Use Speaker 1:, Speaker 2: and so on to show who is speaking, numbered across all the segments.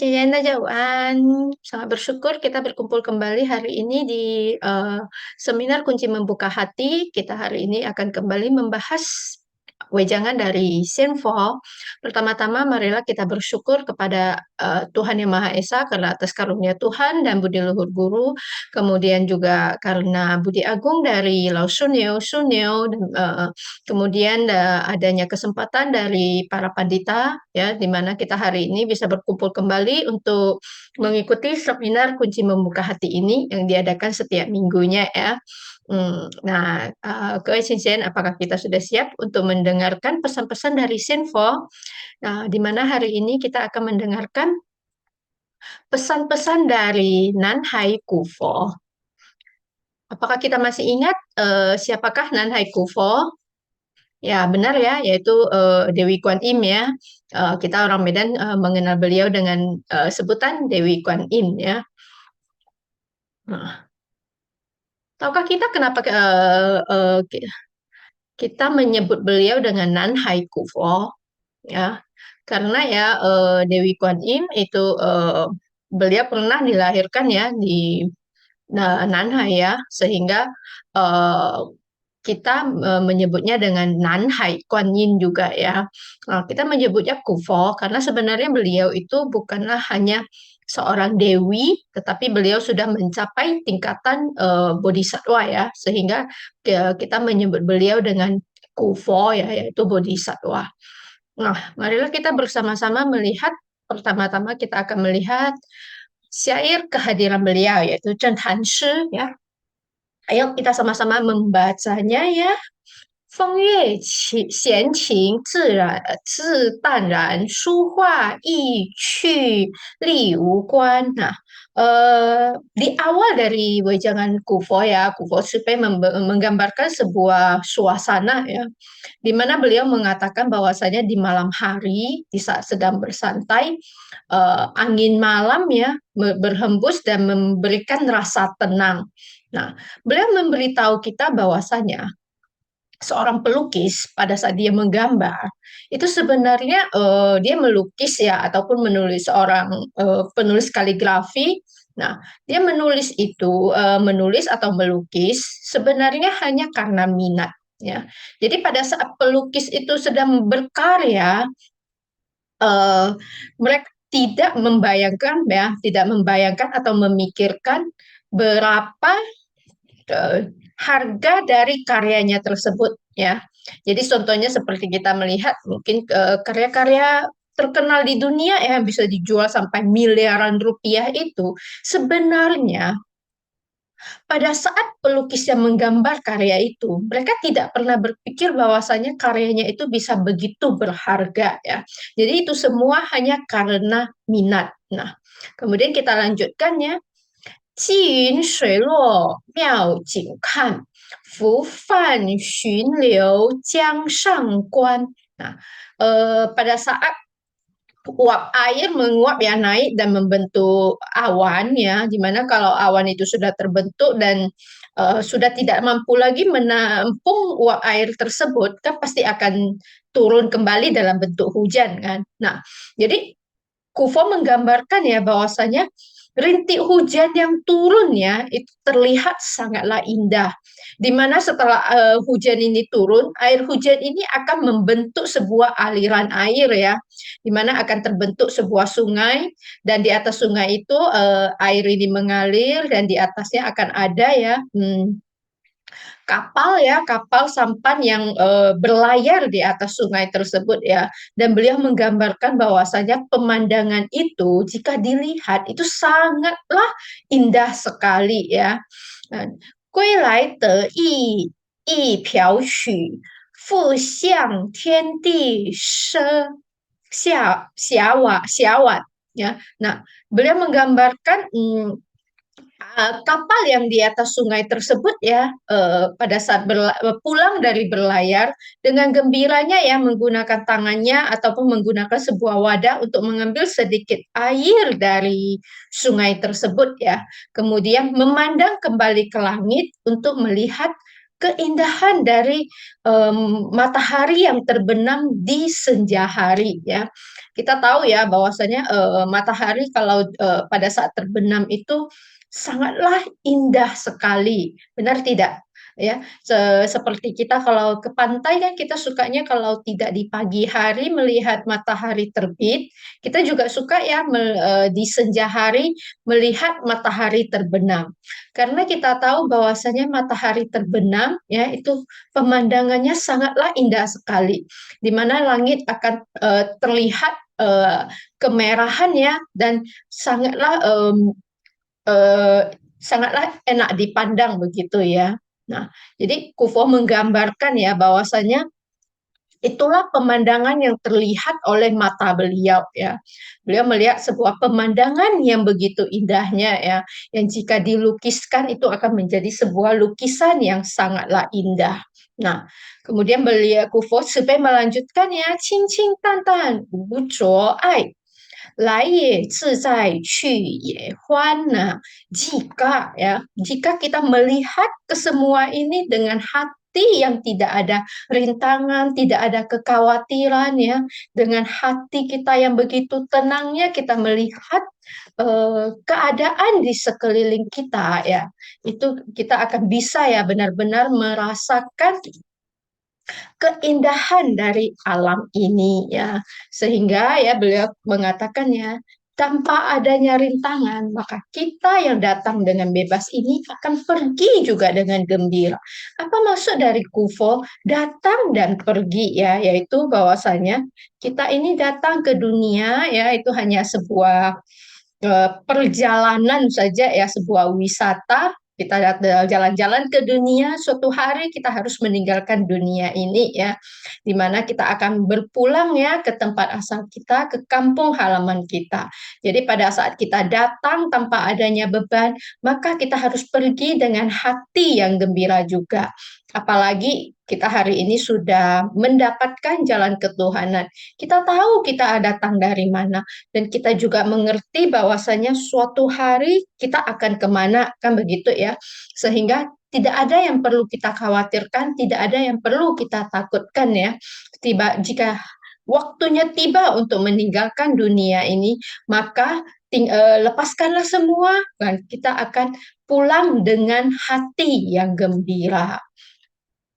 Speaker 1: Cici, Wan. Sangat bersyukur kita berkumpul kembali hari ini di seminar kunci membuka hati. Kita hari ini akan kembali membahas wejangan dari Sinfo. Pertama-tama, marilah kita bersyukur kepada Tuhan Yang Maha Esa karena atas karunia Tuhan dan budi luhur guru. Kemudian juga karena budi agung dari Lao Sunyo, dan kemudian adanya kesempatan dari para pandita, ya, di mana kita hari ini bisa berkumpul kembali untuk mengikuti seminar kunci membuka hati ini yang diadakan setiap minggunya, ya. Nah, apakah kita sudah siap untuk mendengarkan pesan-pesan dari Sinfo? Nah, di mana hari ini kita akan mendengarkan pesan-pesan dari Nanhai Kufo. Apakah kita masih ingat siapakah Nanhai Kufo? Ya, benar ya, yaitu Dewi Kwan Im ya. Kita orang Medan mengenal beliau dengan sebutan Dewi Kwan Im ya. Nah, tahukah kita kenapa kita menyebut beliau dengan Nan Hai Kufo ya? Karena ya Dewi Kwan Im itu beliau pernah dilahirkan ya di Nanhai ya, sehingga eh, kita menyebutnya dengan Nanhai Kuan Yin juga ya. Kita menyebutnya Kufo karena sebenarnya beliau itu bukanlah hanya seorang dewi, tetapi beliau sudah mencapai tingkatan bodhisattva ya, sehingga kita menyebut beliau dengan Kufo ya, yaitu bodhisattva. Nah, marilah kita bersama-sama melihat, pertama-tama kita akan melihat syair kehadiran beliau, yaitu Zhen Han Shi ya. Ayo kita sama-sama membacanya ya. 风月闲情自然自淡然，书画意趣力无关. Nah, di awal dari wejangan Kufo ya, Kufo Supe menggambarkan sebuah suasana ya, di mana beliau mengatakan bahwasanya di malam hari, di saat sedang bersantai, angin malam ya berhembus dan memberikan rasa tenang. Nah, beliau memberitahu kita bahwasanya seorang pelukis pada saat dia menggambar itu sebenarnya dia melukis ya ataupun menulis seorang penulis kaligrafi. Nah, dia menulis itu menulis atau melukis sebenarnya hanya karena minat ya. Jadi pada saat pelukis itu sedang berkarya, eh, mereka tidak membayangkan atau memikirkan berapa harga dari karyanya tersebut ya. Jadi contohnya seperti kita melihat mungkin karya-karya terkenal di dunia yang bisa dijual sampai miliaran rupiah itu sebenarnya pada saat pelukis yang menggambar karya itu, mereka tidak pernah berpikir bahwasanya karyanya itu bisa begitu berharga ya. Jadi itu semua hanya karena minat. Nah, kemudian kita lanjutkan ya. 寄云水落妙景看，浮泛寻流江上观. Nah, pada saat uap air menguap ya naik dan membentuk awan ya, dimana kalau awan itu sudah terbentuk dan sudah tidak mampu lagi menampung uap air tersebut, kan pasti akan turun kembali dalam bentuk hujan kan. Nah, jadi Kufo menggambarkan ya bahwasanya rintik hujan yang turun ya itu terlihat sangatlah indah. Di mana setelah hujan ini turun, air hujan ini akan membentuk sebuah aliran air ya, di mana akan terbentuk sebuah sungai dan di atas sungai itu air ini mengalir dan di atasnya akan ada ya kapal ya, kapal sampan yang berlayar di atas sungai tersebut ya. Dan beliau menggambarkan bahwasanya pemandangan itu jika dilihat itu sangatlah indah sekali ya. Kui lai de yi yi piao xu, fu xiang tian di she xia wan ya. Nah, beliau menggambarkan kapal yang di atas sungai tersebut ya pada saat pulang dari berlayar dengan gembiranya ya menggunakan tangannya ataupun menggunakan sebuah wadah untuk mengambil sedikit air dari sungai tersebut ya. Kemudian memandang kembali ke langit untuk melihat keindahan dari matahari yang terbenam di senja hari ya. Kita tahu ya bahwasanya matahari kalau pada saat terbenam itu sangatlah indah sekali, benar tidak? Ya, seperti kita kalau ke pantai kan kita sukanya kalau tidak di pagi hari melihat matahari terbit, kita juga suka ya di senja hari melihat matahari terbenam. Karena kita tahu bahwasanya matahari terbenam ya itu pemandangannya sangatlah indah sekali, di mana langit akan terlihat kemerahan ya dan sangatlah eh, sangatlah enak dipandang begitu ya. Nah, jadi Kufo menggambarkan ya bahwasanya itulah pemandangan yang terlihat oleh mata beliau ya. Beliau melihat sebuah pemandangan yang begitu indahnya ya, yang jika dilukiskan itu akan menjadi sebuah lukisan yang sangatlah indah. Nah, kemudian beliau Kufo supaya melanjutkan ya, cing cing tan tan, wu zuo ai, 来也自在，去也欢呐. Jika kita melihat ke semua ini dengan hati yang tidak ada rintangan, tidak ada kekhawatiran ya, dengan hati kita yang begitu tenangnya kita melihat keadaan di sekeliling kita ya, itu kita akan bisa ya benar-benar merasakan keindahan dari alam ini ya. Sehingga ya beliau mengatakannya tanpa adanya rintangan maka kita yang datang dengan bebas ini akan pergi juga dengan gembira. Apa maksud dari kufo? Datang dan pergi ya, yaitu bahwasanya kita ini datang ke dunia ya itu hanya sebuah perjalanan saja ya, sebuah wisata. Kita jalan-jalan ke dunia, suatu hari kita harus meninggalkan dunia ini ya, di mana kita akan berpulang ya ke tempat asal kita, ke kampung halaman kita. Jadi pada saat kita datang tanpa adanya beban, maka kita harus pergi dengan hati yang gembira juga. Apalagi kita hari ini sudah mendapatkan jalan ketuhanan. Kita tahu kita datang dari mana, dan kita juga mengerti bahwasanya suatu hari kita akan kemana, kan begitu ya. Sehingga tidak ada yang perlu kita khawatirkan, tidak ada yang perlu kita takutkan ya. Jika waktunya tiba untuk meninggalkan dunia ini, maka lepaskanlah semua dan kita akan pulang dengan hati yang gembira.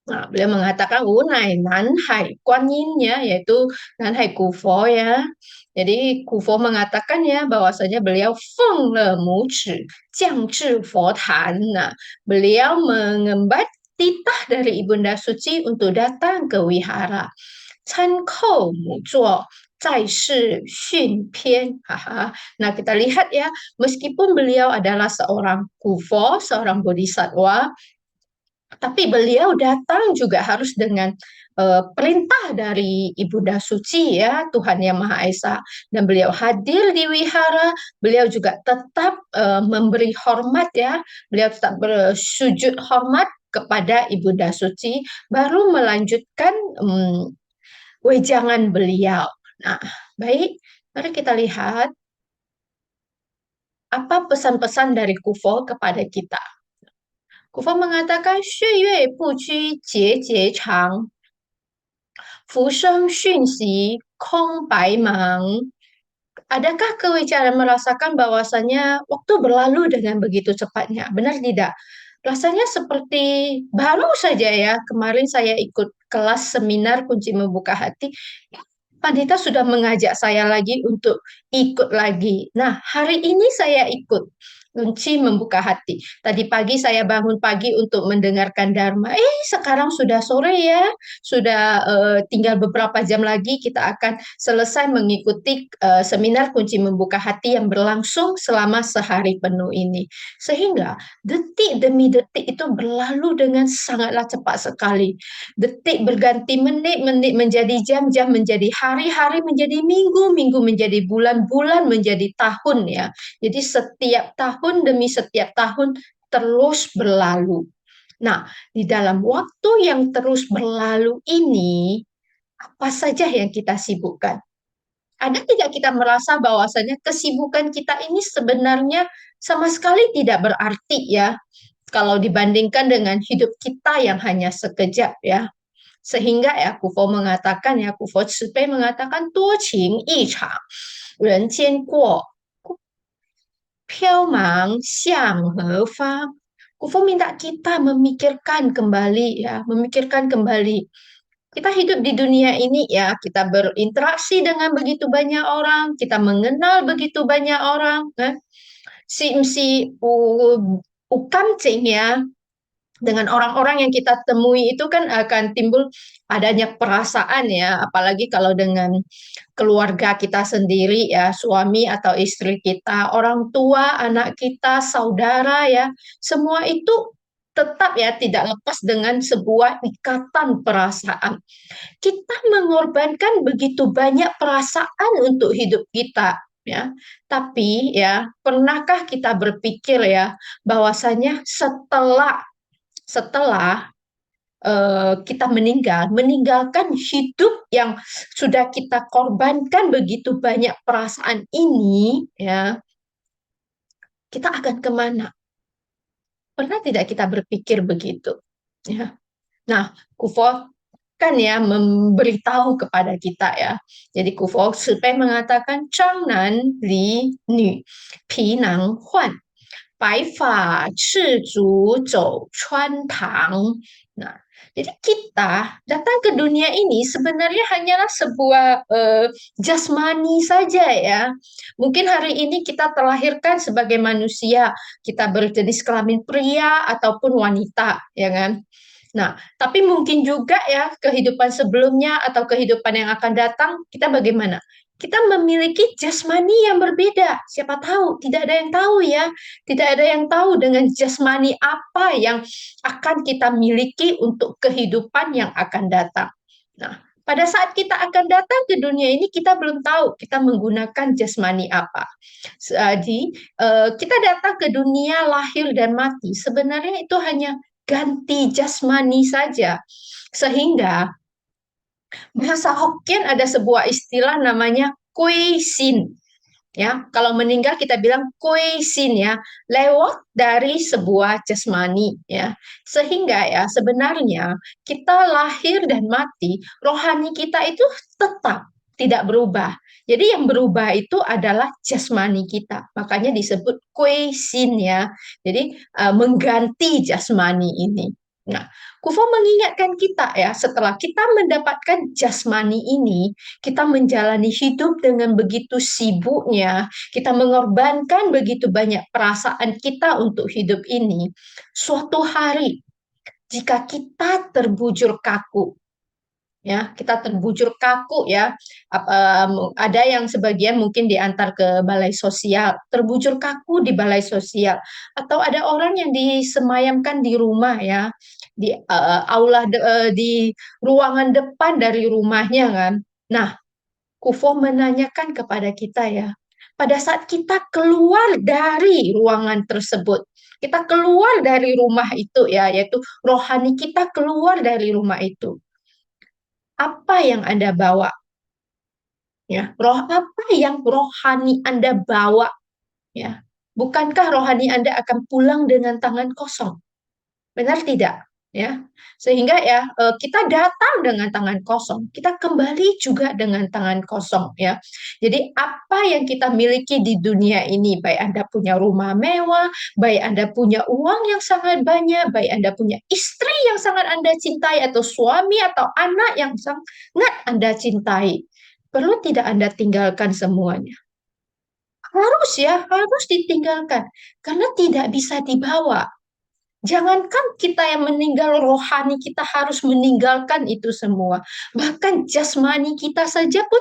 Speaker 1: Nah, beliau mengatakan Wunai Nanhai Kuan-yin-nya yaitu Nanhai Kufo ya. Jadi Kufo mengatakan ya bahwasanya beliau Feng Le Mu Chi Jiang Zhi Fo Tan. Nah, beliau mengembat titah dari Ibunda Suci untuk datang ke wihara. Can Kou Mu Zuo Zai Shi Xun Pian. Nah, kita lihat ya, meskipun beliau adalah seorang Kufo, seorang bodhisatwa, tapi beliau datang juga harus dengan perintah dari Ibunda Suci ya, Tuhan Yang Maha Esa. Dan beliau hadir di wihara, beliau juga tetap memberi hormat ya, beliau tetap bersujud hormat kepada Ibunda Suci, baru melanjutkan wejangan beliau. Nah, baik, mari kita lihat apa pesan-pesan dari Kufo kepada kita. Kufo mengatakan, 岁月不居，节节长，浮生瞬息空白茫. Adakah kewicaran merasakan bahwasanya waktu berlalu dengan begitu cepatnya? Benar tidak? Rasanya seperti baru saja ya, kemarin saya ikut kelas seminar kunci membuka hati. Pandita sudah mengajak saya lagi untuk ikut lagi. Nah, hari ini saya ikut kunci membuka hati. Tadi pagi saya bangun pagi untuk mendengarkan Dharma. Sekarang sudah sore ya. Sudah tinggal beberapa jam lagi kita akan selesai mengikuti seminar kunci membuka hati yang berlangsung selama sehari penuh ini. Sehingga detik demi detik itu berlalu dengan sangatlah cepat sekali. Detik berganti menit, menit menjadi jam, jam menjadi hari-hari menjadi minggu, minggu menjadi bulan, bulan menjadi tahun ya. Jadi setiap tahun demi setiap tahun terus berlalu. Nah, di dalam waktu yang terus berlalu ini, apa saja yang kita sibukkan? Ada tidak kita merasa bahwasanya kesibukan kita ini sebenarnya sama sekali tidak berarti ya, kalau dibandingkan dengan hidup kita yang hanya sekejap ya. Sehingga ya Kufo mengatakan ya Kufo Cipei mengatakan 多情一场，人间过， 飘茫向何方. Kufo minta kita memikirkan kembali ya, memikirkan kembali. Kita hidup di dunia ini ya, kita berinteraksi dengan begitu banyak orang, kita mengenal begitu banyak orang, kan? Si Ukamcing ya, dengan orang-orang yang kita temui itu kan akan timbul adanya perasaan ya, apalagi kalau dengan keluarga kita sendiri ya, suami atau istri kita, orang tua, anak kita, saudara ya, semua itu tetap ya tidak lepas dengan sebuah ikatan perasaan. Kita mengorbankan begitu banyak perasaan untuk hidup kita ya. Tapi ya, pernahkah kita berpikir ya bahwasanya setelah kita meninggalkan hidup yang sudah kita korbankan begitu banyak perasaan ini, ya, kita akan kemana? Pernah tidak kita berpikir begitu? Ya. Nah, Kufo kan ya memberitahu kepada kita ya. Jadi Kufo Sipei mengatakan, Changnan Li Nu Pi Nang Huan, 白发赤足走穿堂. Nah, jadi kita datang ke dunia ini sebenarnya hanyalah sebuah jasmani saja ya. Mungkin hari ini kita terlahirkan sebagai manusia, kita berjenis kelamin pria ataupun wanita, ya kan? Nah, tapi mungkin juga ya kehidupan sebelumnya atau kehidupan yang akan datang, kita bagaimana? Kita memiliki jasmani yang berbeda. Siapa tahu, tidak ada yang tahu ya. Tidak ada yang tahu dengan jasmani apa yang akan kita miliki untuk kehidupan yang akan datang. Nah, pada saat kita akan datang ke dunia ini, kita belum tahu kita menggunakan jasmani apa. Jadi, kita datang ke dunia lahir dan mati. Sebenarnya itu hanya ganti jasmani saja. Sehingga bahasa Hokkien ada sebuah istilah namanya kui sin. Ya, kalau meninggal kita bilang kui sin ya, lewat dari sebuah jasmani ya. Sehingga ya sebenarnya kita lahir dan mati, rohani kita itu tetap tidak berubah. Jadi yang berubah itu adalah jasmani kita. Makanya disebut kui sin ya. Jadi mengganti jasmani ini. Nah, Kufo mengingatkan kita ya, setelah kita mendapatkan jasmani ini, kita menjalani hidup dengan begitu sibuknya, kita mengorbankan begitu banyak perasaan kita untuk hidup ini. Suatu hari, jika kita terbujur kaku, ya kita terbujur kaku ya, ada yang sebagian mungkin diantar ke balai sosial, terbujur kaku di balai sosial, atau ada orang yang disemayamkan di rumah ya, di di ruangan depan dari rumahnya kan. Nah, Kufo menanyakan kepada kita ya, pada saat kita keluar dari ruangan tersebut, kita keluar dari rumah itu ya, yaitu rohani kita keluar dari rumah itu. Apa yang Anda bawa? Ya, roh apa yang rohani Anda bawa? Ya, bukankah rohani Anda akan pulang dengan tangan kosong? Benar tidak? Ya, sehingga ya kita datang dengan tangan kosong, kita kembali juga dengan tangan kosong ya. Jadi apa yang kita miliki di dunia ini, baik Anda punya rumah mewah, baik Anda punya uang yang sangat banyak, baik Anda punya istri yang sangat Anda cintai atau suami atau anak yang sangat Anda cintai, perlu tidak Anda tinggalkan semuanya? Harus ya, harus ditinggalkan karena tidak bisa dibawa. Jangankan kita yang meninggal, rohani kita harus meninggalkan itu semua. Bahkan jasmani kita saja pun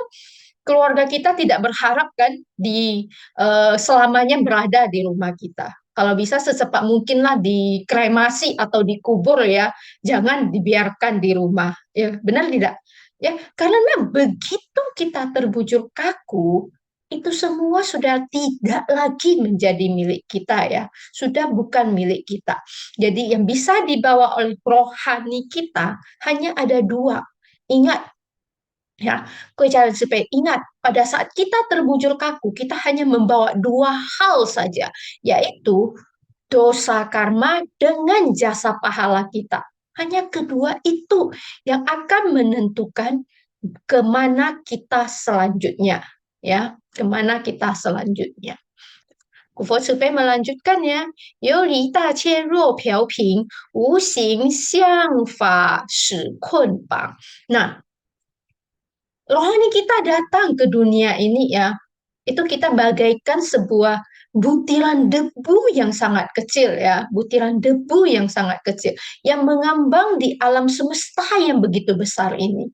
Speaker 1: keluarga kita tidak berharap kan selamanya berada di rumah kita. Kalau bisa secepat mungkinlah dikremasi atau dikubur ya, jangan dibiarkan di rumah. Ya, benar tidak? Ya, karena begitu kita terbujur kaku, itu semua sudah tidak lagi menjadi milik kita ya, sudah bukan milik kita. Jadi yang bisa dibawa oleh rohani kita hanya ada dua. Ingat ya, Koicharan Sipe, ingat pada saat kita terbujur kaku, kita hanya membawa dua hal saja, yaitu dosa karma dengan jasa pahala kita. Hanya kedua itu yang akan menentukan kemana kita selanjutnya, ya, kemana kita selanjutnya. Kufo Supaya melanjutkannya,有理大千若瓢瓶，无形相法使困绑. Nah, rohani kita datang ke dunia ini ya, itu kita bagaikan sebuah butiran debu yang sangat kecil ya, butiran debu yang sangat kecil yang mengambang di alam semesta yang begitu besar ini.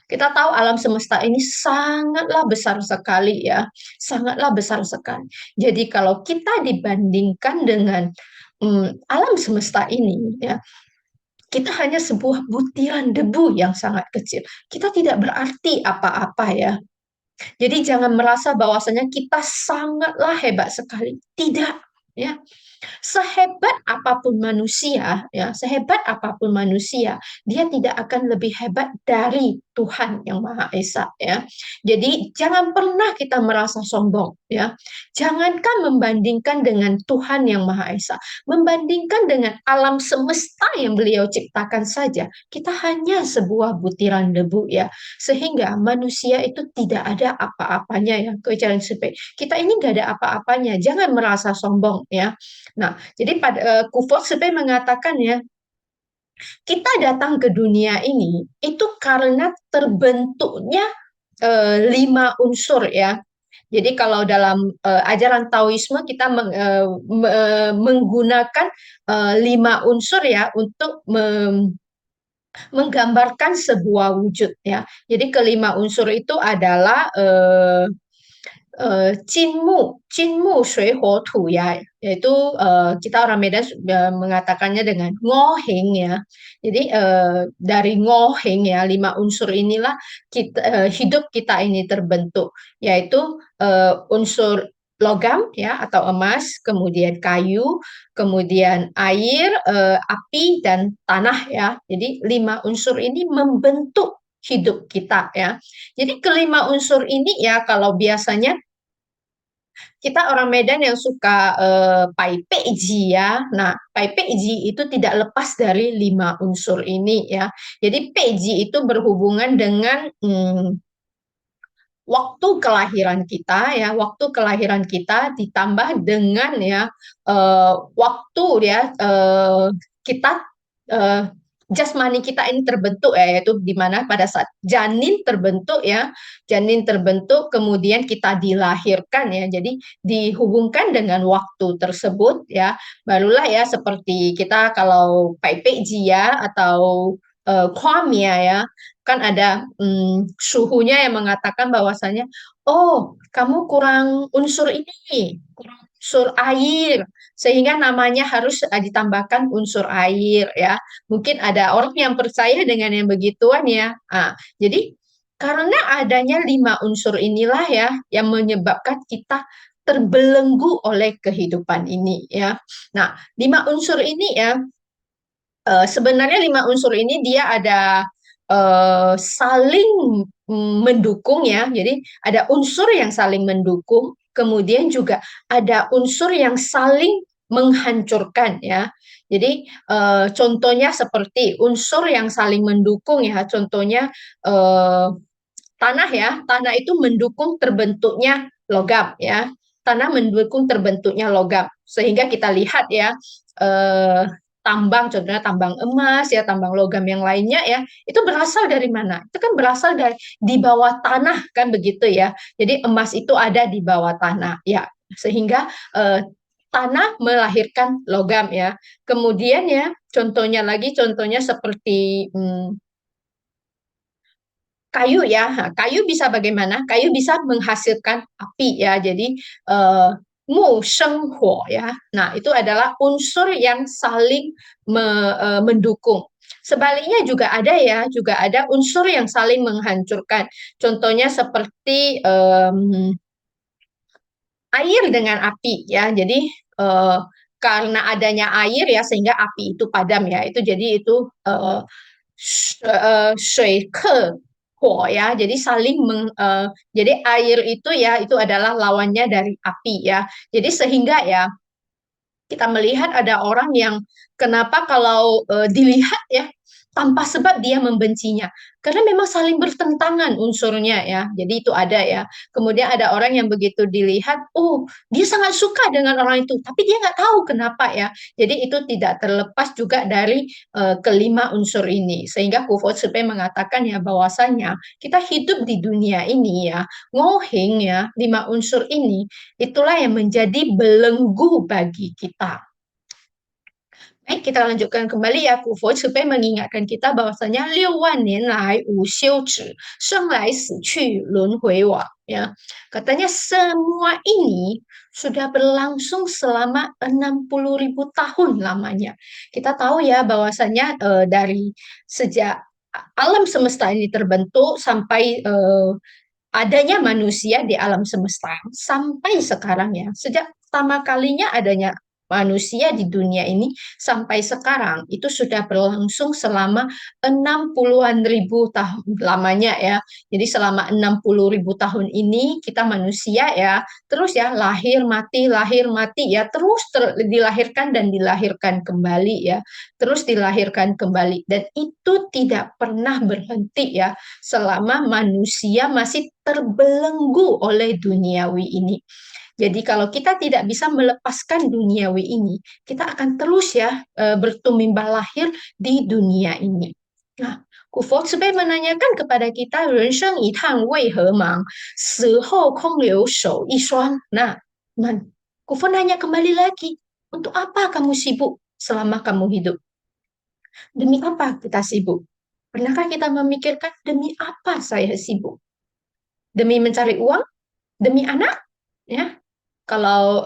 Speaker 1: Kita tahu alam semesta ini sangatlah besar sekali ya, sangatlah besar sekali. Jadi kalau kita dibandingkan dengan alam semesta ini ya, kita hanya sebuah butiran debu yang sangat kecil. Kita tidak berarti apa-apa ya. Jadi jangan merasa bahwasanya kita sangatlah hebat sekali. Tidak, ya. Sehebat apapun manusia, ya, sehebat apapun manusia, dia tidak akan lebih hebat dari Tuhan yang Maha Esa, ya. Jadi jangan pernah kita merasa sombong, ya. Jangankan membandingkan dengan Tuhan yang Maha Esa, membandingkan dengan alam semesta yang Beliau ciptakan saja, kita hanya sebuah butiran debu, ya. Sehingga manusia itu tidak ada apa-apanya, ya. Kita ini nggak ada apa-apanya, jangan merasa sombong, ya. Nah, jadi pada Kufo sebenarnya mengatakan ya, kita datang ke dunia ini itu karena terbentuknya 5 unsur ya. Jadi kalau dalam ajaran Taoisme kita menggunakan 5 unsur ya untuk menggambarkan sebuah wujud ya. Jadi kelima unsur itu adalah Jinmu Shui Ho Tu ya, yaitu kita orang Medan mengatakannya dengan ngoheng ya. Jadi dari ngoheng ya, 5 unsur inilah hidup kita ini terbentuk, yaitu unsur logam ya atau emas, kemudian kayu, kemudian air, api dan tanah ya. Jadi 5 unsur ini membentuk hidup kita ya. Jadi kelima unsur ini ya kalau biasanya kita orang Medan yang suka pai peji ya. Nah, pai peji itu tidak lepas dari 5 unsur ini ya. Jadi peji itu berhubungan dengan waktu kelahiran kita ya, waktu kelahiran kita ditambah dengan ya waktu ya kita eh, jasmani kita ini terbentuk ya, yaitu di mana pada saat janin terbentuk ya, janin terbentuk kemudian kita dilahirkan ya. Jadi dihubungkan dengan waktu tersebut ya, barulah ya seperti kita kalau pai peji ya atau kwamia ya, kan ada suhunya yang mengatakan bahwasanya, oh kamu kurang unsur ini, kurang unsur air, sehingga namanya harus ditambahkan unsur air ya. Mungkin ada orang yang percaya dengan yang begituan ya. Jadi karena adanya 5 unsur inilah ya yang menyebabkan kita terbelenggu oleh kehidupan ini ya. Nah, 5 unsur ini ya sebenarnya 5 unsur ini dia ada saling mendukung ya. Jadi ada unsur yang saling mendukung, kemudian juga ada unsur yang saling menghancurkan ya. Jadi contohnya seperti unsur yang saling mendukung ya. Contohnya tanah ya. Tanah itu mendukung terbentuknya logam ya. Tanah mendukung terbentuknya logam. Sehingga kita lihat ya eh, tambang, contohnya tambang emas ya, tambang logam yang lainnya ya, itu berasal dari mana? Itu kan berasal dari di bawah tanah kan begitu ya. Jadi emas itu ada di bawah tanah ya, sehingga tanah melahirkan logam ya. Kemudian ya, contohnya lagi, contohnya seperti kayu ya. Nah, kayu bisa bagaimana? Kayu bisa menghasilkan api ya. Jadi mu sheng huo ya. Nah, itu adalah unsur yang saling mendukung. Sebaliknya juga ada ya, juga ada unsur yang saling menghancurkan. Contohnya seperti air dengan api ya. Jadi eh, karena adanya air ya sehingga api itu padam ya. Itu jadi itu shui ke huo ya. Jadi jadi air itu ya itu adalah lawannya dari api ya. Jadi sehingga ya kita melihat ada orang yang kenapa kalau dilihat ya tanpa sebab dia membencinya. Karena memang saling bertentangan unsurnya ya. Jadi itu ada ya. Kemudian ada orang yang begitu dilihat, oh dia sangat suka dengan orang itu, tapi dia nggak tahu kenapa ya. Jadi itu tidak terlepas juga dari kelima unsur ini. Sehingga Kufo Tzupe mengatakan ya bahwasanya kita hidup di dunia ini ya, ngohing ya, lima unsur ini, itulah yang menjadi belenggu bagi kita. Baik, kita lanjutkan kembali ya. Kufo supaya mengingatkan kita bahwasanya 6万年来无休止，生来死去轮回往ya. Katanya semua ini sudah berlangsung selama 60.000 tahun lamanya. Kita tahu ya bahwasanya dari sejak alam semesta ini terbentuk sampai adanya manusia di alam semesta sampai sekarang ya. Sejak pertama kalinya adanya manusia di dunia ini sampai sekarang itu sudah berlangsung selama 60-an ribu tahun lamanya ya. Jadi selama 60 ribu tahun ini kita manusia ya terus ya lahir mati ya terus dilahirkan dan dilahirkan kembali ya terus dilahirkan kembali dan itu tidak pernah berhenti ya selama manusia masih terbelenggu oleh duniawi ini. Jadi kalau kita tidak bisa melepaskan duniawi ini, kita akan terus ya bertumbuh lahir di dunia ini. Nah, Kufo sebenarnya menanyakan kepada kita, 人生一趟为何忙？死后空留手一双. Nah, Kufo nanya kembali lagi, untuk apa kamu sibuk selama kamu hidup? Demi apa kita sibuk? Pernahkah kita memikirkan demi apa saya sibuk? Demi mencari uang? Demi anak? Ya, kalau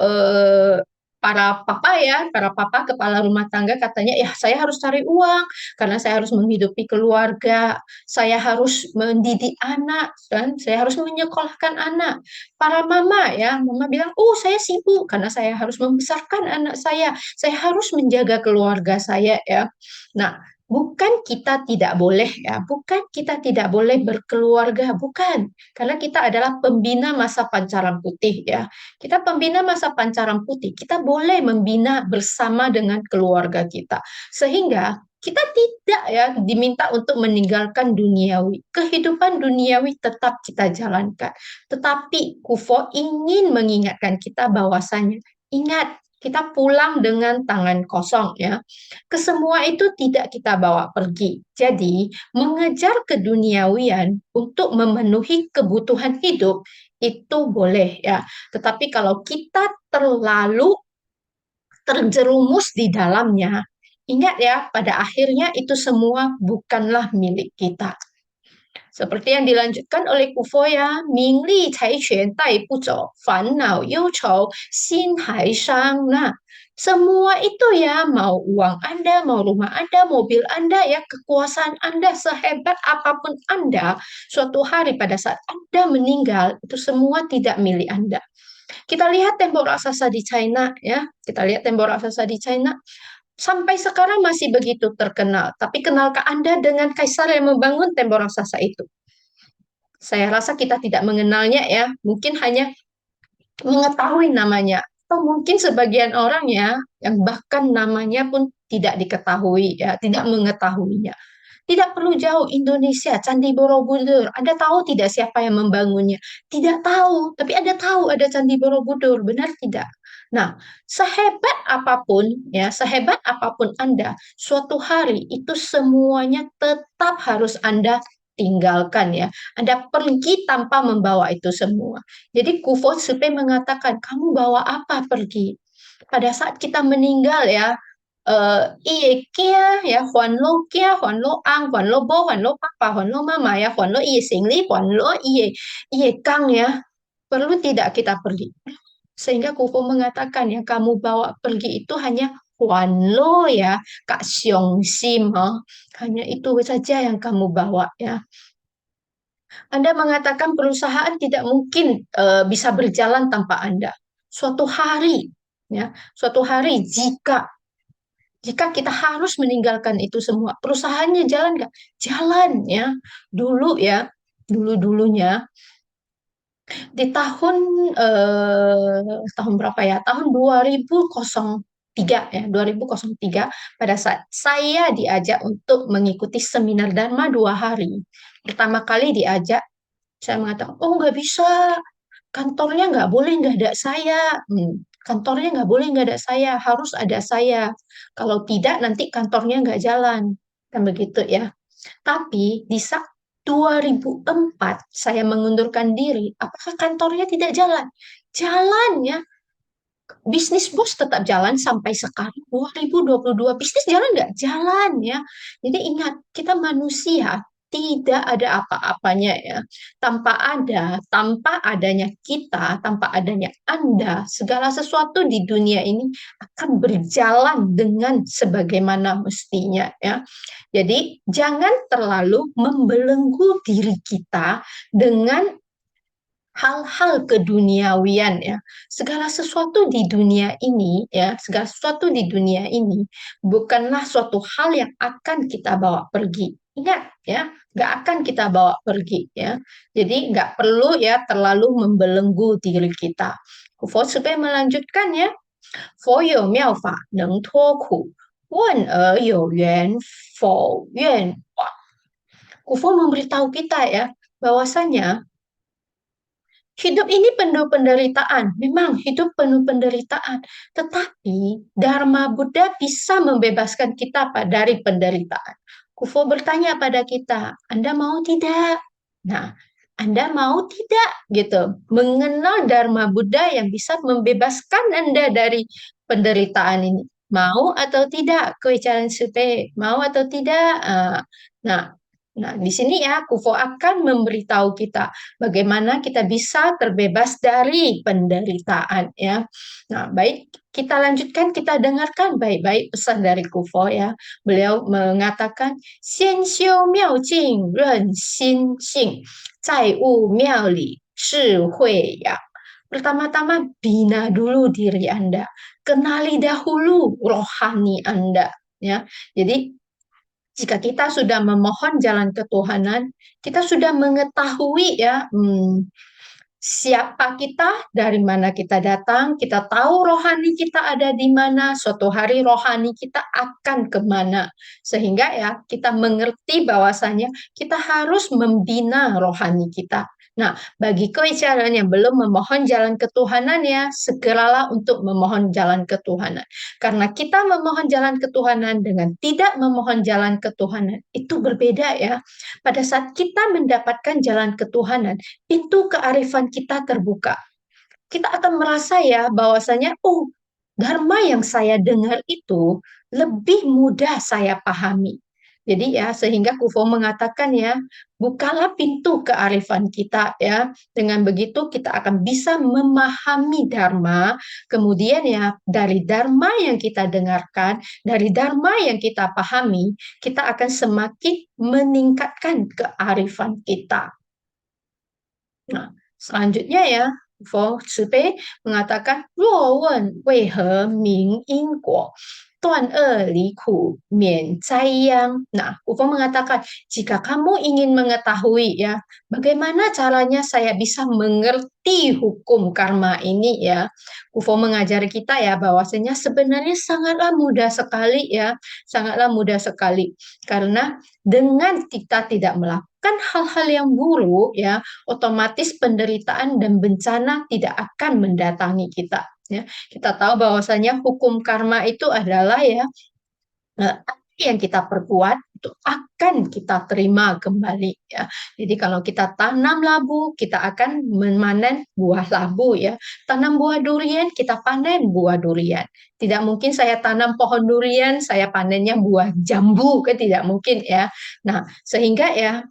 Speaker 1: para papa kepala rumah tangga katanya, ya saya harus cari uang karena saya harus menghidupi keluarga, saya harus mendidik anak, dan saya harus menyekolahkan anak. Para mama ya, mama bilang, oh saya sibuk karena saya harus membesarkan anak saya harus menjaga keluarga saya ya. Nah, bukan kita tidak boleh ya, bukan kita tidak boleh berkeluarga, bukan. Karena kita adalah pembina masa pancaran putih ya. Kita pembina masa pancaran putih, kita boleh membina bersama dengan keluarga kita. Sehingga kita tidak ya diminta untuk meninggalkan duniawi. Kehidupan duniawi tetap kita jalankan. Tetapi Kufo ingin mengingatkan kita bahwasanya, ingat, kita pulang dengan tangan kosong ya. Kesemua itu tidak kita bawa pergi. Jadi, mengejar keduniawian untuk memenuhi kebutuhan hidup itu boleh ya. Tetapi kalau kita terlalu terjerumus di dalamnya, ingat ya, pada akhirnya itu semua bukanlah milik kita. Seperti yang dilanjutkan oleh Kufo ya, 名利财权带不走，烦恼忧愁心还伤. Nah, semua itu ya, mau uang Anda, mau rumah Anda, mobil Anda, ya kekuasaan Anda, sehebat apapun Anda, suatu hari pada saat Anda meninggal, itu semua tidak milik Anda. Kita lihat tembok raksasa di China, ya. Kita lihat tembok raksasa di China. Sampai sekarang masih begitu terkenal. Tapi kenalkah Anda dengan kaisar yang membangun tembok raksasa itu? Saya rasa kita tidak mengenalnya ya. Mungkin hanya mengetahui namanya. Atau mungkin sebagian orang ya, yang bahkan namanya pun tidak diketahui ya, tidak mengetahuinya. Tidak perlu jauh Indonesia, Candi Borobudur. Anda tahu tidak siapa yang membangunnya? Tidak tahu, tapi Anda tahu ada Candi Borobudur, benar tidak? Nah, sehebat apapun ya, sehebat apapun Anda, suatu hari itu semuanya tetap harus Anda tinggalkan ya. Anda pergi tanpa membawa itu semua. Jadi Kufo Supe mengatakan, kamu bawa apa pergi? Pada saat kita meninggal ya, iye kia ya, huan lo kia, huan lo ang, huan lo bo, huan lo papa, huan lo mama ya, huan lo iye singli, huan lo iye kang ya. Perlu tidak kita pergi? Sehingga Kufo mengatakan ya, kamu bawa pergi itu hanya huan lo ya, Kak Xiong Sim, hanya itu saja yang kamu bawa ya. Anda mengatakan perusahaan tidak mungkin bisa berjalan tanpa Anda. Suatu hari, ya, suatu hari jika kita harus meninggalkan itu semua, perusahaannya jalan nggak? Jalan ya. Dulu ya, dulu-dulunya di tahun tahun berapa ya? Tahun 2003 2003 ya, 2003 pada saat saya diajak untuk mengikuti seminar Dharma 2 hari. Pertama kali diajak, saya mengatakan, oh nggak bisa, kantornya nggak boleh nggak ada saya. Kantornya nggak boleh nggak ada saya, harus ada saya. Kalau tidak, nanti kantornya nggak jalan. Kan begitu ya. Tapi di saat 2004 saya mengundurkan diri, apakah kantornya tidak jalan? Jalan ya. Bisnis bos tetap jalan sampai sekarang 2022. Bisnis jalan nggak? Jalan ya. Jadi ingat, kita manusia tidak ada apa-apanya ya. Tanpa adanya kita, tanpa adanya Anda, segala sesuatu di dunia ini akan berjalan dengan sebagaimana mestinya ya. Jadi jangan terlalu membelenggu diri kita dengan hal-hal keduniawian ya. Segala sesuatu di dunia ini ya, segala sesuatu di dunia ini bukanlah suatu hal yang akan kita bawa pergi. Ingat ya, nggak akan kita bawa pergi ya. Jadi nggak perlu ya terlalu membelenggu diri kita. Kufo supaya melanjutkan ya. Fo you miao fa neng tuo ku, wen you yuan fo yuan wa. Kufo memberitahu kita ya, bahwasanya hidup ini penuh penderitaan, memang hidup penuh penderitaan, tetapi Dharma Buddha bisa membebaskan kita dari penderitaan. Kufo bertanya pada kita, Anda mau tidak? Nah, Anda mau tidak gitu mengenal Dharma Buddha yang bisa membebaskan Anda dari penderitaan ini? Mau atau tidak? Kue Supe, mau atau tidak? Nah, nah, di sini ya, Kufo akan memberitahu kita bagaimana kita bisa terbebas dari penderitaan ya. Nah, baik kita lanjutkan, kita dengarkan baik-baik pesan dari Kufo ya. Beliau mengatakan, Xian xiu miao jing ren xin xing, zai wu miao li shi hui yang. Pertama-tama bina dulu diri Anda, kenali dahulu rohani Anda ya. Jadi jika kita sudah memohon jalan ketuhanan, kita sudah mengetahui ya siapa kita, dari mana kita datang, kita tahu rohani kita ada di mana, suatu hari rohani kita akan kemana. Sehingga ya kita mengerti bahwasanya kita harus membina rohani kita. Nah, bagi keicaran yang belum memohon jalan ketuhanan ya, segeralah untuk memohon jalan ketuhanan. Karena kita memohon jalan ketuhanan dengan tidak memohon jalan ketuhanan, itu berbeda ya. Pada saat kita mendapatkan jalan ketuhanan, pintu kearifan kita terbuka. Kita akan merasa ya bahwasanya, oh, dharma yang saya dengar itu lebih mudah saya pahami. Jadi ya, sehingga Kufo mengatakan ya, bukalah pintu kearifan kita ya. Dengan begitu kita akan bisa memahami dharma. Kemudian ya, dari dharma yang kita dengarkan, dari dharma yang kita pahami, kita akan semakin meningkatkan kearifan kita. Nah, selanjutnya ya, Feng Shui mengatakan, 若问为何明因果，断恶离苦，免灾殃. Nah, Ufo mengatakan, jika kamu ingin mengetahui ya, bagaimana caranya saya bisa mengerti hukum karma ini ya, Ufo mengajari kita ya, bahwasanya sebenarnya sangatlah mudah sekali ya, sangatlah mudah sekali. Karena dengan kita tidak melakukan hal-hal yang buruk ya, otomatis penderitaan dan bencana tidak akan mendatangi kita ya. Kita tahu bahwasanya hukum karma itu adalah ya apa yang kita perbuat itu akan kita terima kembali ya. Jadi kalau kita tanam labu, kita akan memanen buah labu ya. Tanam buah durian, kita panen buah durian. Tidak mungkin saya tanam pohon durian, saya panennya buah jambu, kan tidak mungkin ya. Nah, sehingga ya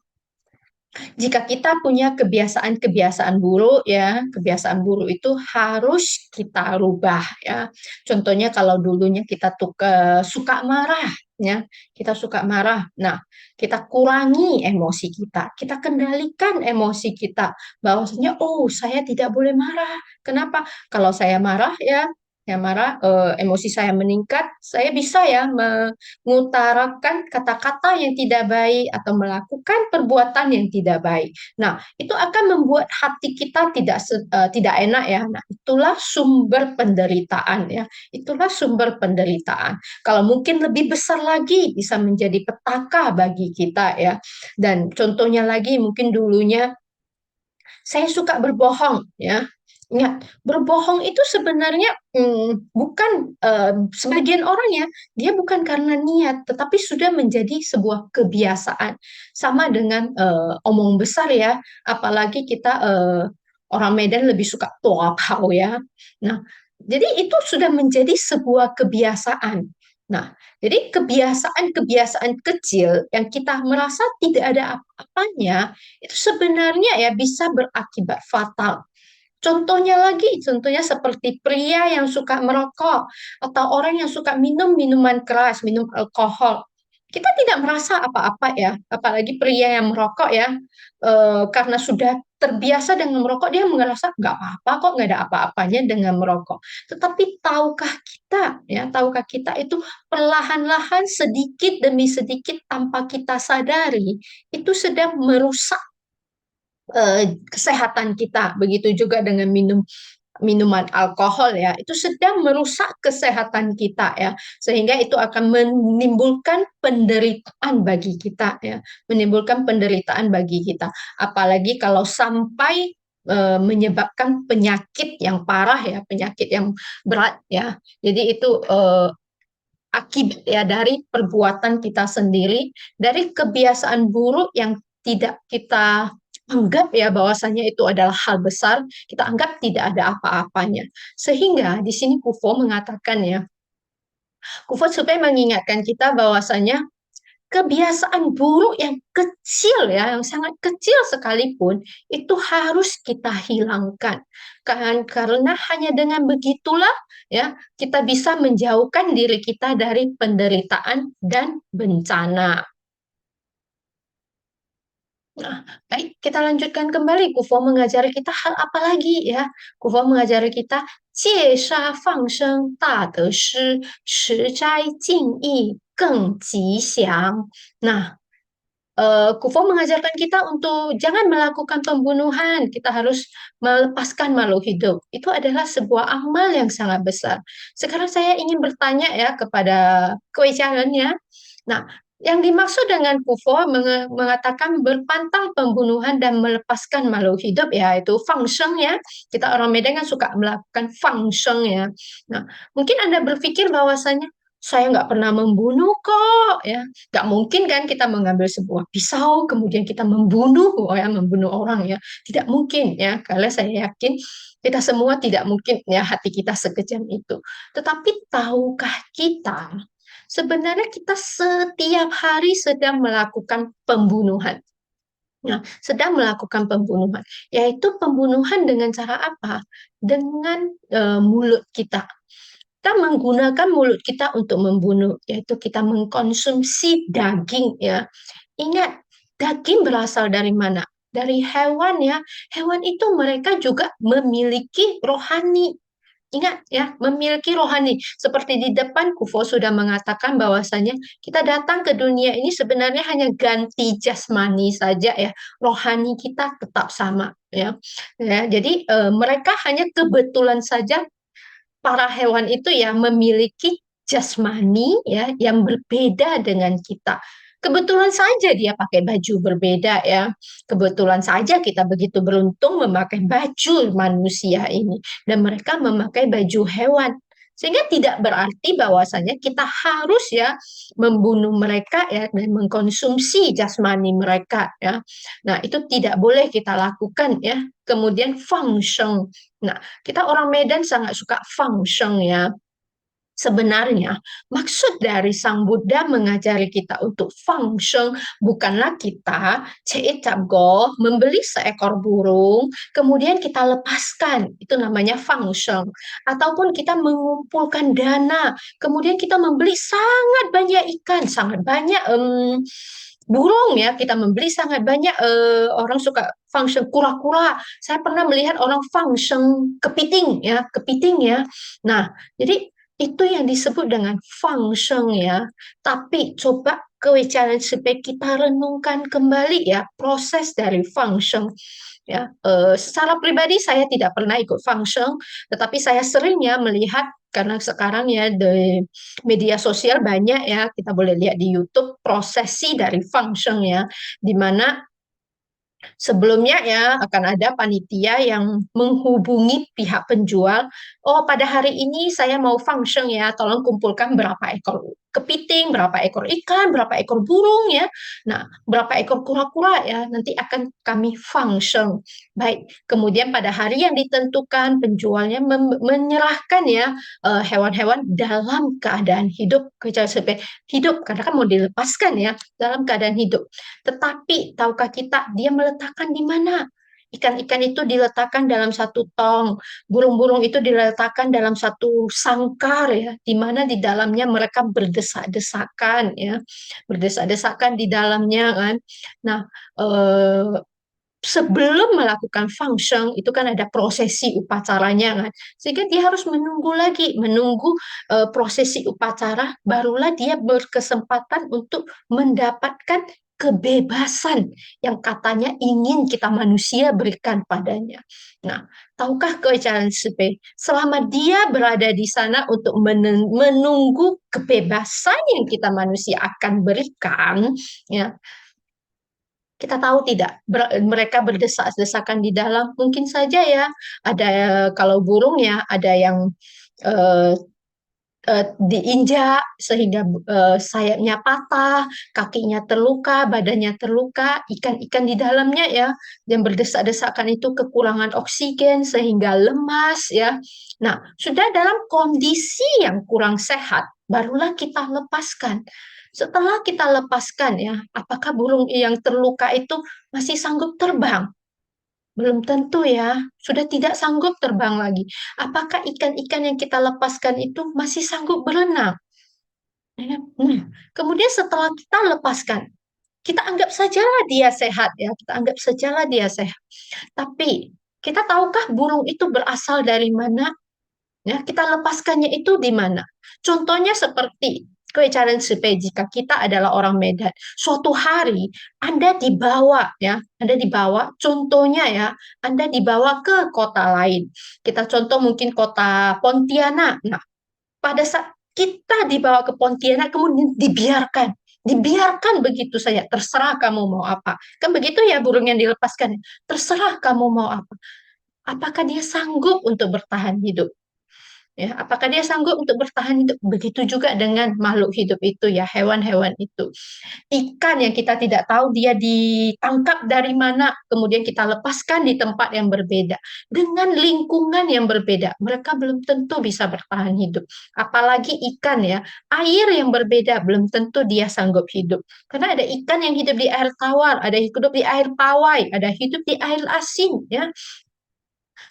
Speaker 1: jika kita punya kebiasaan-kebiasaan buruk ya, kebiasaan buruk itu harus kita rubah ya. Contohnya kalau dulunya kita tuh suka marah ya, kita suka marah. Nah, kita kurangi emosi kita kendalikan emosi kita bahwasanya oh, saya tidak boleh marah. Kenapa? Kalau saya marah ya saya marah, emosi saya meningkat, saya bisa ya mengutarakan kata-kata yang tidak baik atau melakukan perbuatan yang tidak baik. Nah, itu akan membuat hati kita tidak enak ya. Nah, itulah sumber penderitaan ya. Itulah sumber penderitaan. Kalau mungkin lebih besar lagi bisa menjadi petaka bagi kita ya. Dan contohnya lagi mungkin dulunya saya suka berbohong ya. Ingat, berbohong itu sebenarnya bukan sebagian orang ya, dia bukan karena niat, tetapi sudah menjadi sebuah kebiasaan. Sama dengan omong besar ya, apalagi kita orang Medan lebih suka toa pao ya. Nah, jadi itu sudah menjadi sebuah kebiasaan. Nah, jadi kebiasaan-kebiasaan kecil yang kita merasa tidak ada apa-apanya, itu sebenarnya ya bisa berakibat fatal. Contohnya seperti pria yang suka merokok atau orang yang suka minum minuman keras, minum alkohol. Kita tidak merasa apa-apa ya, apalagi pria yang merokok ya, karena sudah terbiasa dengan merokok, dia merasa nggak apa-apa kok, nggak ada apa-apanya dengan merokok. Tetapi tahukah kita itu perlahan-lahan sedikit demi sedikit tanpa kita sadari, itu sedang merusak kesehatan kita. Begitu juga dengan minuman alkohol ya, itu sedang merusak kesehatan kita ya, sehingga itu akan menimbulkan penderitaan bagi kita ya, menimbulkan penderitaan bagi kita. Apalagi kalau sampai menyebabkan penyakit yang parah ya, penyakit yang berat ya. Jadi itu akibat ya dari perbuatan kita sendiri, dari kebiasaan buruk yang tidak kita anggap ya bahwasanya itu adalah hal besar, kita anggap tidak ada apa-apanya. Sehingga di sini Kufo mengatakan ya, Kufo supaya mengingatkan kita bahwasanya kebiasaan buruk yang kecil ya, yang sangat kecil sekalipun, itu harus kita hilangkan. Karena hanya dengan begitulah ya, kita bisa menjauhkan diri kita dari penderitaan dan bencana. Nah, baik, kita lanjutkan kembali. Kufo mengajari kita hal apa lagi ya? Kufo mengajari kita, 戒杀放生大得失，持斋敬意更吉祥. Nah, Kufo mengajarkan kita untuk jangan melakukan pembunuhan. Kita harus melepaskan makhluk hidup. Itu adalah sebuah amal yang sangat besar. Sekarang saya ingin bertanya ya kepada kewicarannya. Nah, yang dimaksud dengan Kufo mengatakan berpantang pembunuhan dan melepaskan makhluk hidup ya itu fangsheng ya. Kita orang Medan kan suka melakukan fangsheng ya. Nah, mungkin Anda berpikir bahwasanya saya nggak pernah membunuh kok ya. Nggak mungkin kan kita mengambil sebuah pisau kemudian kita membunuh oh ya, membunuh orang ya. Tidak mungkin ya. Karena saya yakin kita semua tidak mungkin ya hati kita sekejam itu. Tetapi tahukah kita sebenarnya kita setiap hari sedang melakukan pembunuhan. Nah, sedang melakukan pembunuhan, yaitu pembunuhan dengan cara apa? Dengan mulut kita. Kita menggunakan mulut kita untuk membunuh, yaitu kita mengkonsumsi daging ya. Ingat, daging berasal dari mana? Dari hewan ya. Hewan itu mereka juga memiliki rohani. Ingat ya, memiliki rohani. Seperti di depan Kufo sudah mengatakan bahwasanya kita datang ke dunia ini sebenarnya hanya ganti jasmani saja ya. Rohani kita tetap sama ya. Ya, jadi mereka hanya kebetulan saja para hewan itu ya memiliki jasmani ya yang berbeda dengan kita. Kebetulan saja dia pakai baju berbeda ya. Kebetulan saja kita begitu beruntung memakai baju manusia ini dan mereka memakai baju hewan. Sehingga tidak berarti bahwasanya kita harus ya membunuh mereka ya dan mengkonsumsi jasmani mereka ya. Nah, itu tidak boleh kita lakukan ya. Kemudian function. Nah, kita orang Medan sangat suka function ya. Sebenarnya, maksud dari Sang Buddha mengajari kita untuk function bukanlah kita go membeli seekor burung, kemudian kita lepaskan, itu namanya function. Ataupun kita mengumpulkan dana, kemudian kita membeli sangat banyak ikan, sangat banyak burung ya, kita membeli sangat banyak, orang suka function kura-kura. Saya pernah melihat orang function kepiting ya, kepiting ya. Nah, jadi itu yang disebut dengan function ya. Tapi coba challenge supaya kita renungkan kembali ya proses dari function ya. Secara pribadi saya tidak pernah ikut function, tetapi saya seringnya melihat karena sekarang ya di media sosial banyak ya, kita boleh lihat di YouTube prosesi dari function ya, di mana sebelumnya ya akan ada panitia yang menghubungi pihak penjual, oh pada hari ini saya mau function ya, tolong kumpulkan berapa ekor kepiting, berapa ekor ikan, berapa ekor burung ya, nah berapa ekor kura-kura ya, nanti akan kami function. Baik, kemudian pada hari yang ditentukan penjualnya menyerahkan ya hewan-hewan dalam keadaan hidup, kecuali sampai hidup karena kan mau dilepaskan ya dalam keadaan hidup. Tetapi tahukah kita dia meletakkan di mana? Ikan-ikan itu diletakkan dalam satu tong, burung-burung itu diletakkan dalam satu sangkar ya, di mana di dalamnya mereka berdesak-desakan ya, berdesak-desakan di dalamnya kan. Nah, eh, sebelum melakukan function itu kan ada prosesi upacaranya kan, sehingga dia harus menunggu lagi, menunggu prosesi upacara, barulah dia berkesempatan untuk mendapatkan kebebasan yang katanya ingin kita manusia berikan padanya. Nah, tahukah keajaiban selama dia berada di sana untuk menunggu kebebasan yang kita manusia akan berikan, ya, kita tahu tidak, mereka berdesak-desakan di dalam, mungkin saja ya, ada kalau burung ya, ada yang eh, diinjak sehingga sayapnya patah, kakinya terluka, badannya terluka, ikan-ikan di dalamnya ya, yang berdesak-desakan itu kekurangan oksigen sehingga lemas ya. Nah, sudah dalam kondisi yang kurang sehat, barulah kita lepaskan. Setelah kita lepaskan ya, apakah burung yang terluka itu masih sanggup terbang? Belum tentu ya, sudah tidak sanggup terbang lagi. Apakah ikan-ikan yang kita lepaskan itu masih sanggup berenang? Ya, nah, kemudian setelah kita lepaskan, kita anggap sajalah dia sehat ya, kita anggap sajalah dia sehat. Tapi kita tahukah burung itu berasal dari mana? Ya, kita lepaskannya itu di mana? Contohnya seperti kebicaraan supaya jika kita adalah orang Medan, suatu hari Anda dibawa ya, Anda dibawa, contohnya ya, Anda dibawa ke kota lain. Kita contoh mungkin kota Pontianak. Nah, pada saat kita dibawa ke Pontianak kemudian dibiarkan begitu saja, terserah kamu mau apa. Kan begitu ya burung yang dilepaskan, terserah kamu mau apa. Apakah dia sanggup untuk bertahan hidup? Ya, apakah dia sanggup untuk bertahan hidup? Begitu juga dengan makhluk hidup itu ya, hewan-hewan itu. Ikan yang kita tidak tahu dia ditangkap dari mana, kemudian kita lepaskan di tempat yang berbeda, dengan lingkungan yang berbeda. Mereka belum tentu bisa bertahan hidup. Apalagi ikan ya, air yang berbeda belum tentu dia sanggup hidup. Karena ada ikan yang hidup di air tawar, ada hidup di air pawai, ada hidup di air asin ya,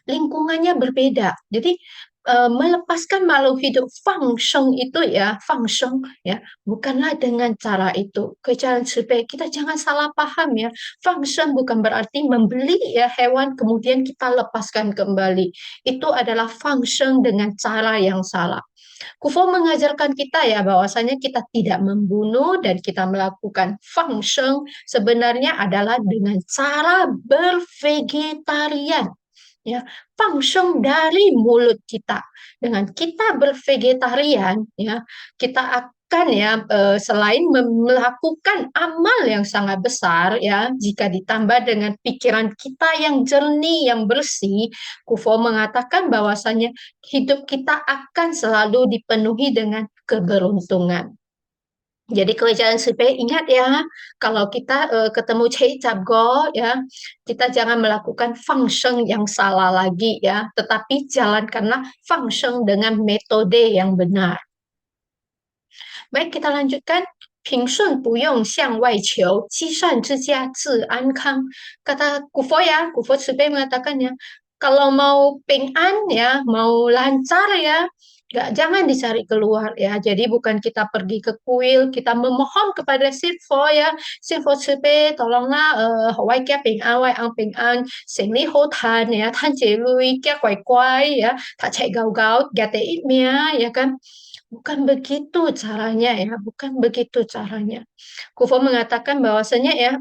Speaker 1: lingkungannya berbeda. Jadi melepaskan makhluk hidup function itu ya, function ya, bukanlah dengan cara itu. Kejalan supaya kita jangan salah paham ya. Function bukan berarti membeli ya hewan kemudian kita lepaskan kembali. Itu adalah function dengan cara yang salah. Kufo mengajarkan kita ya bahwasanya kita tidak membunuh dan kita melakukan function sebenarnya adalah dengan cara bervegetarian ya, function dari mulut kita. Dengan kita bervegetarian, ya, kita akan ya selain melakukan amal yang sangat besar ya, jika ditambah dengan pikiran kita yang jernih, yang bersih, Kufo mengatakan bahwasanya hidup kita akan selalu dipenuhi dengan keberuntungan. Jadi kewajaran supaya ingat ya, kalau kita ketemu cai go ya, kita jangan melakukan function yang salah lagi ya, tetapi jalankanlah function dengan metode yang benar. Baik, kita lanjutkan. 平顺不用向外求，积善之家自安康. Kata Kufo ya, Kufo Supaya mengatakan ya, kalau mau ping an ya, mau lancar ya, Jangan dicari keluar ya. Jadi bukan kita pergi ke kuil, kita memohon kepada Sifo ya. Sifo Cipe, tolonglah Hawaii kia ping an, Wai ang ping an, sinh lý hô than ya, than chế lui kia quái quái ya, tak chạy gau gau, gate itmia ya kan. Bukan begitu caranya ya, bukan begitu caranya. Kufo mengatakan bahwasanya ya,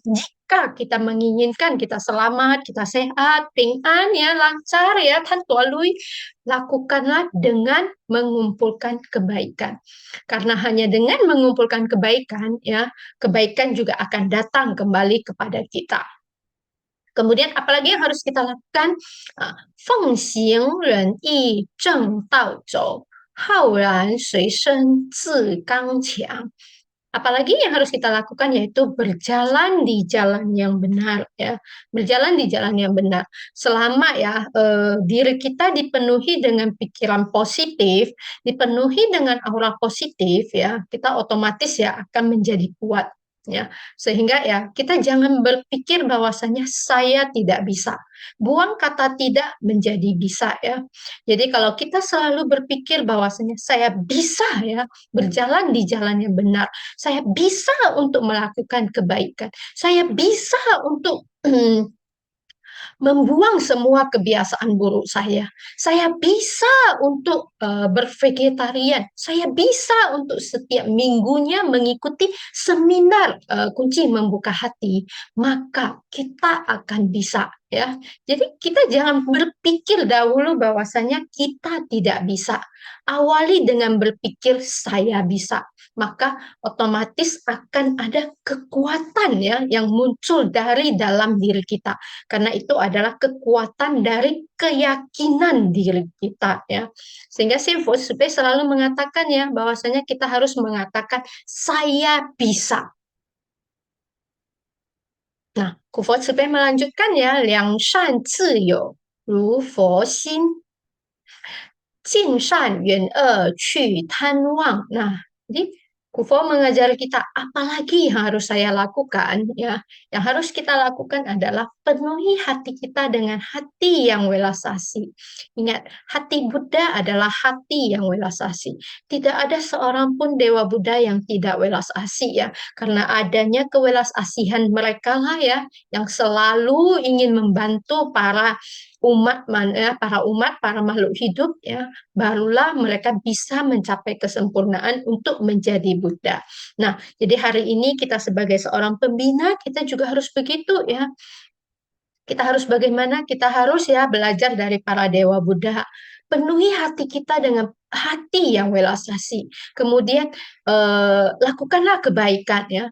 Speaker 1: jika kita menginginkan kita selamat, kita sehat, ping'an ya, lancar ya, tanpa lui, lakukanlah dengan mengumpulkan kebaikan. Karena hanya dengan mengumpulkan kebaikan ya, kebaikan juga akan datang kembali kepada kita. Kemudian apalagi yang harus kita lakukan? Feng xing ren yi zheng dao zhou, hao ran sui shen zi gang qiang. Apalagi yang harus kita lakukan yaitu berjalan di jalan yang benar ya, berjalan di jalan yang benar. Selama ya diri kita dipenuhi dengan pikiran positif, dipenuhi dengan aura positif ya, kita otomatis ya akan menjadi kuat ya. Sehingga ya kita jangan berpikir bahwasanya saya tidak bisa. Buang kata tidak menjadi bisa ya. Jadi kalau kita selalu berpikir bahwasanya saya bisa ya berjalan di jalan yang benar, saya bisa untuk melakukan kebaikan. Saya bisa untuk membuang semua kebiasaan buruk saya. Saya bisa untuk bervegetarian. Saya bisa untuk setiap minggunya mengikuti seminar kunci membuka hati. Maka kita akan bisa ya. Jadi kita jangan berpikir dahulu bahwasanya kita tidak bisa. Awali dengan berpikir saya bisa. Maka otomatis akan ada kekuatan ya yang muncul dari dalam diri kita, karena itu adalah kekuatan dari keyakinan diri kita ya. Sehingga Sifus selalu mengatakan ya bahwasanya kita harus mengatakan saya bisa. Nah, Kufo melanjutkan ya, liang shan zi you, ru fo xin, jing shan yuan qu tan wang. Nah, jadi Kufo mengajar kita apalagi yang harus saya lakukan ya. Yang harus kita lakukan adalah penuhi hati kita dengan hati yang welas asih. Ingat, hati Buddha adalah hati yang welas asih. Tidak ada seorang pun dewa Buddha yang tidak welas asih ya. Karena adanya kewelas asihan mereka lah ya yang selalu ingin membantu para umat, para makhluk hidup ya, barulah mereka bisa mencapai kesempurnaan untuk menjadi Buddha. Nah, jadi hari ini kita sebagai seorang pembina, kita juga harus begitu ya. Kita harus bagaimana? Kita harus ya belajar dari para dewa Buddha. Penuhi hati kita dengan hati yang welas asih. Kemudian lakukanlah kebaikan ya.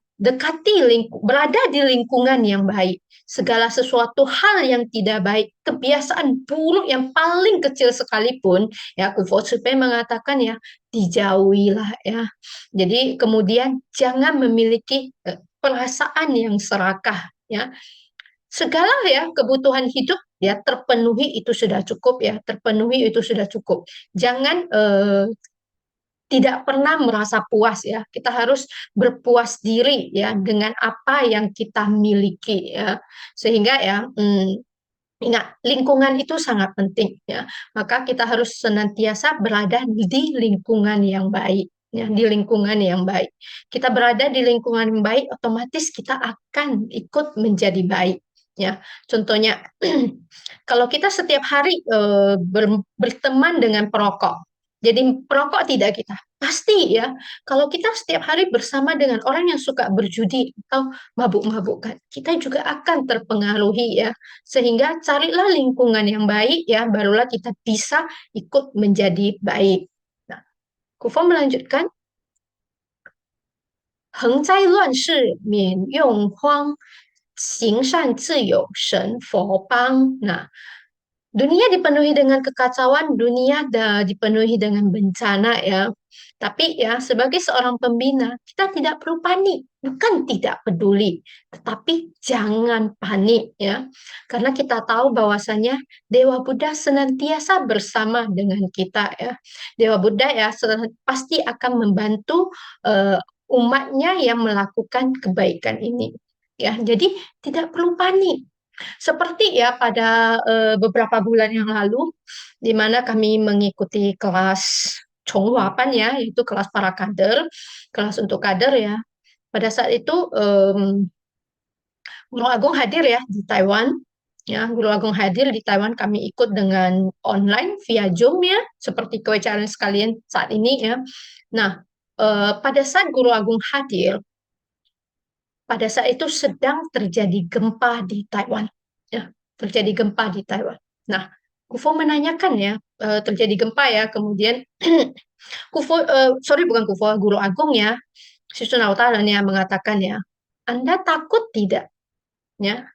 Speaker 1: Berada di lingkungan yang baik. Segala sesuatu hal yang tidak baik, kebiasaan buruk yang paling kecil sekalipun, ya Kufo Tsupe mengatakan ya dijauhilah ya. Jadi kemudian jangan memiliki perasaan yang serakah ya. Segala ya kebutuhan hidup ya terpenuhi itu sudah cukup ya, terpenuhi itu sudah cukup. Jangan tidak pernah merasa puas ya. Kita harus berpuas diri ya dengan apa yang kita miliki ya. Sehingga ya ingat, lingkungan itu sangat penting ya. Maka kita harus senantiasa berada di lingkungan yang baik ya, di lingkungan yang baik. Kita berada di lingkungan yang baik, otomatis kita akan ikut menjadi baik ya. Contohnya kalau kita setiap hari berteman dengan perokok, jadi perokok tidak kita. Pasti ya, kalau kita setiap hari bersama dengan orang yang suka berjudi atau mabuk-mabukan, kita juga akan terpengaruhi ya. Sehingga carilah lingkungan yang baik ya, barulah kita bisa ikut menjadi baik. Nah, Kufo melanjutkan, Heng zai luan shi, mian yong huang, xing shan zi you, shen fo bang. Nah, dunia dipenuhi dengan kekacauan, dunia dipenuhi dengan bencana ya. Tapi ya sebagai seorang pembina, kita tidak perlu panik, bukan tidak peduli, tetapi jangan panik ya. Karena kita tahu bahwasanya Dewa Buddha senantiasa bersama dengan kita ya. Dewa Buddha ya pasti akan membantu umatnya yang melakukan kebaikan ini. Ya, jadi tidak perlu panik. Seperti ya pada beberapa bulan yang lalu, di mana kami mengikuti kelas Chonghuapan ya, yaitu kelas para kader, kelas untuk kader ya. Pada saat itu Guru Agung hadir ya di Taiwan. Ya, Guru Agung hadir di Taiwan, kami ikut dengan online via Zoom ya, seperti kewajaran sekalian saat ini ya. Nah, pada saat Guru Agung hadir, pada saat itu sedang terjadi gempa di Taiwan. Ya, terjadi gempa di Taiwan. Nah, Kufo menanyakan ya, terjadi gempa ya, kemudian Kufo, sorry bukan Kufo, Guru Agung ya, Sisu Nautaran ya mengatakan ya, Anda takut tidak? Ya,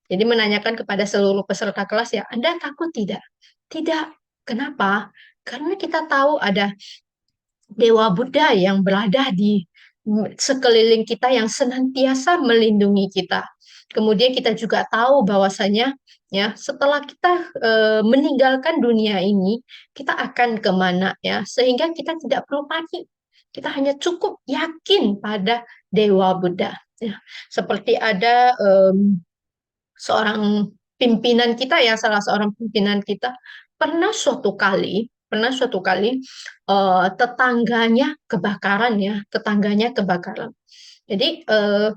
Speaker 1: jadi menanyakan kepada seluruh peserta kelas ya, Anda takut tidak? Tidak. Kenapa? Karena kita tahu ada Dewa Buddha yang berada di sekeliling kita yang senantiasa melindungi kita. Kemudian kita juga tahu bahwasanya ya setelah kita meninggalkan dunia ini, kita akan kemana ya, sehingga kita tidak perlu panik. Kita hanya cukup yakin pada Dewa Buddha. Ya. Seperti ada seorang pimpinan kita ya, salah seorang pimpinan kita pernah suatu kali tetangganya kebakaran ya, tetangganya kebakaran. Jadi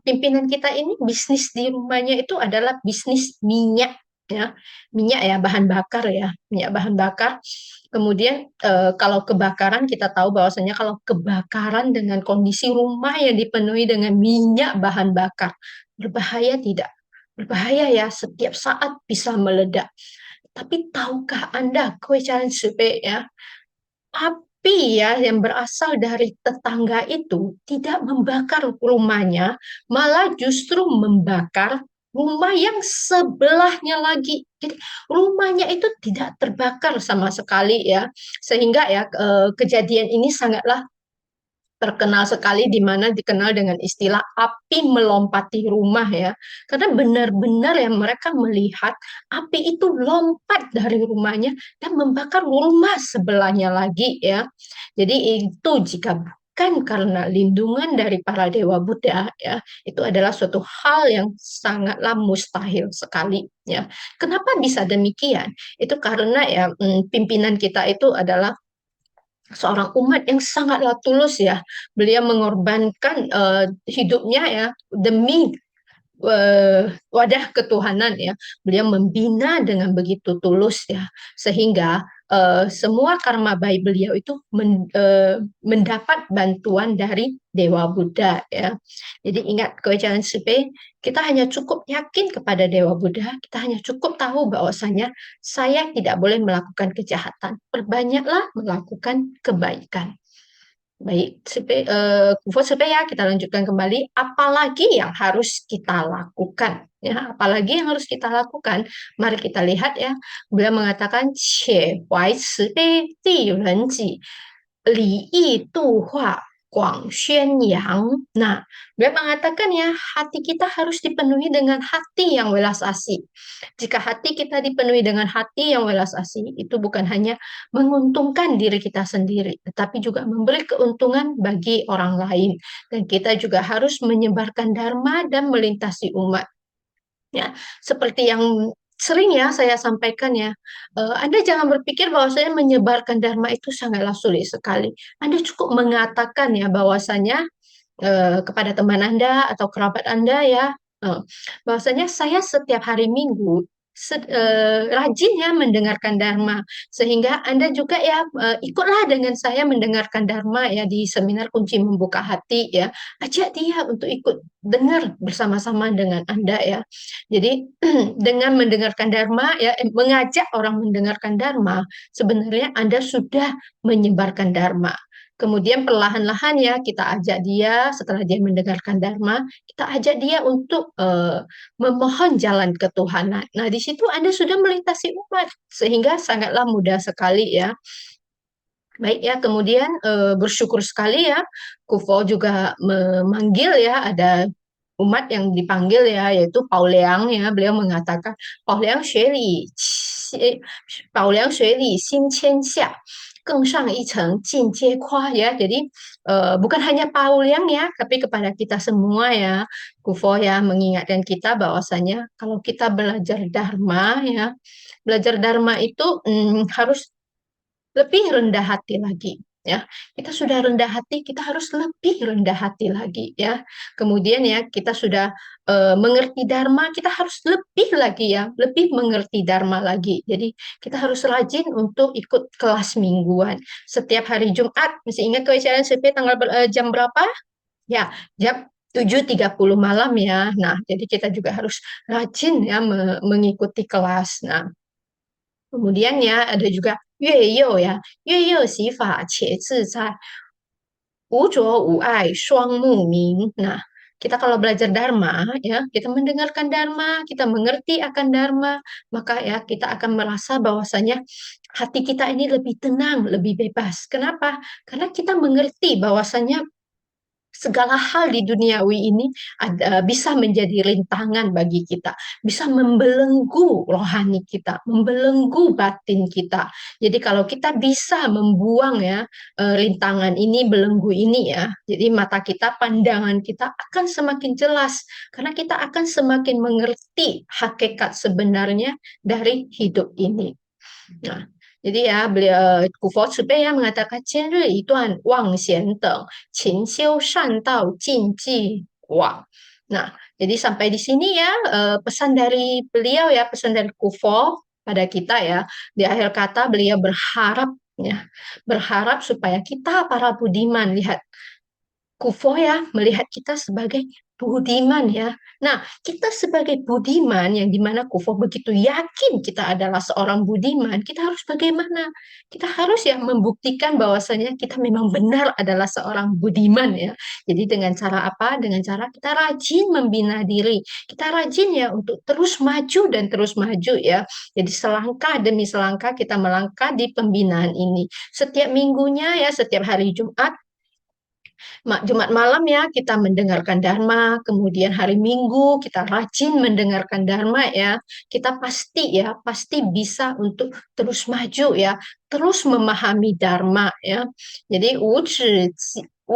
Speaker 1: pimpinan kita ini bisnis di rumahnya itu adalah bisnis minyak ya, minyak ya bahan bakar ya, minyak bahan bakar. Kemudian kalau kebakaran kita tahu bahwasanya kalau kebakaran dengan kondisi rumah yang dipenuhi dengan minyak bahan bakar berbahaya tidak? Berbahaya ya, setiap saat bisa meledak. Tapi tahukah Anda, kue ya, api ya yang berasal dari tetangga itu tidak membakar rumahnya, malah justru membakar rumah yang sebelahnya lagi. Jadi rumahnya itu tidak terbakar sama sekali ya. Sehingga ya kejadian ini sangatlah terkenal sekali, di mana dikenal dengan istilah api melompati rumah ya. Karena benar-benar ya mereka melihat api itu lompat dari rumahnya dan membakar rumah sebelahnya lagi ya. Jadi itu jika bukan karena lindungan dari para dewa Buddha ya, itu adalah suatu hal yang sangatlah mustahil sekali ya. Kenapa bisa demikian? Itu karena ya pimpinan kita itu adalah seorang umat yang sangatlah tulus ya. Beliau mengorbankan hidupnya ya demi wadah ketuhanan ya. Beliau membina dengan begitu tulus ya, sehingga semua karma baik beliau itu mendapat bantuan dari Dewa Buddha ya. Jadi ingat kewajaran Supe, kita hanya cukup yakin kepada Dewa Buddha, kita hanya cukup tahu bahwasanya saya tidak boleh melakukan kejahatan. Perbanyaklah melakukan kebaikan. Baik, Kufo ya, kita lanjutkan kembali. Apalagi yang harus kita lakukan? Ya, apalagi yang harus kita lakukan? Mari kita lihat ya. Beliau mengatakan, 且怀慈悲，利人己，礼义度化，广宣扬. Nah, beliau mengatakan ya, hati kita harus dipenuhi dengan hati yang welas asih. Jika hati kita dipenuhi dengan hati yang welas asih, itu bukan hanya menguntungkan diri kita sendiri, tetapi juga memberi keuntungan bagi orang lain. Dan kita juga harus menyebarkan dharma dan melintasi umat. Ya, seperti yang sering ya saya sampaikan ya, Anda jangan berpikir bahwa saya menyebarkan dharma itu sangatlah sulit sekali. Anda cukup mengatakan ya bahwasanya kepada teman Anda atau kerabat Anda ya, bahwasanya saya setiap hari Minggu rajin ya mendengarkan Dharma, sehingga Anda juga ya ikutlah dengan saya mendengarkan Dharma ya di seminar kunci membuka hati ya, ajak dia untuk ikut dengar bersama-sama dengan Anda ya. Jadi dengan mendengarkan Dharma ya, mengajak orang mendengarkan Dharma, sebenarnya Anda sudah menyebarkan Dharma. Kemudian perlahan-lahan ya kita ajak dia, setelah dia mendengarkan Dharma, kita ajak dia untuk memohon jalan ketuhanan. Nah, di situ Anda sudah melintasi umat, sehingga sangatlah mudah sekali ya. Baik ya, kemudian bersyukur sekali ya, Kufo juga memanggil ya, ada umat yang dipanggil ya, yaitu Pauliang ya, beliau mengatakan, Pauliang Xueli, Pauliang Xueli, Xin Qian Xia. 更上一层进阶夸ya. Jadi bukan hanya Paul yang ya, tapi kepada kita semua ya, Kufo ya mengingatkan kita bahwasanya kalau kita belajar Dharma ya, belajar Dharma itu harus lebih rendah hati lagi ya. Kita sudah rendah hati, kita harus lebih rendah hati lagi ya. Kemudian ya kita sudah mengerti Dharma, kita harus lebih lagi ya, lebih mengerti Dharma lagi. Jadi kita harus rajin untuk ikut kelas mingguan setiap hari Jumat. Masih ingat kewajaran CP tanggal jam berapa? Ya, jam 7.30 malam ya. Nah, jadi kita juga harus rajin ya mengikuti kelas. Nah, kemudian ya ada juga 月幼ya, 月幼习法且自在，无着无碍，双目明. Nah, kita kalau belajar Dharma ya, kita mendengarkan Dharma, kita mengerti akan Dharma, maka ya kita akan merasa bahwasanya hati kita ini lebih tenang, lebih bebas. Kenapa? Karena kita mengerti bahwasanya segala hal di duniawi ini bisa menjadi rintangan bagi kita, bisa membelenggu rohani kita, membelenggu batin kita. Jadi kalau kita bisa membuang ya rintangan ini, belenggu ini ya, jadi mata kita, pandangan kita akan semakin jelas karena kita akan semakin mengerti hakikat sebenarnya dari hidup ini. Nah, jadi ya beliau Kufo Cipei yang mengatakan 今日一段忘闲等，勤修善道，禁忌往. Nah, jadi sampai di sini ya pesan dari beliau ya, pesan dari Kufo pada kita ya. Di akhir kata beliau berharap ya, berharap supaya kita para budiman lihat Kufo ya melihat kita sebagai budiman ya. Nah, kita sebagai budiman yang dimana Kufo begitu yakin kita adalah seorang budiman, kita harus bagaimana? Kita harus ya membuktikan bahwasanya kita memang benar adalah seorang budiman ya. Jadi dengan cara apa? Dengan cara kita rajin membina diri. Kita rajin ya untuk terus maju dan terus maju ya. Jadi selangkah demi selangkah kita melangkah di pembinaan ini. Setiap minggunya ya, setiap hari Jumat Jumat malam ya kita mendengarkan Dharma, kemudian hari Minggu kita rajin mendengarkan Dharma ya. Kita pasti ya, pasti bisa untuk terus maju ya, terus memahami Dharma ya. Jadi 无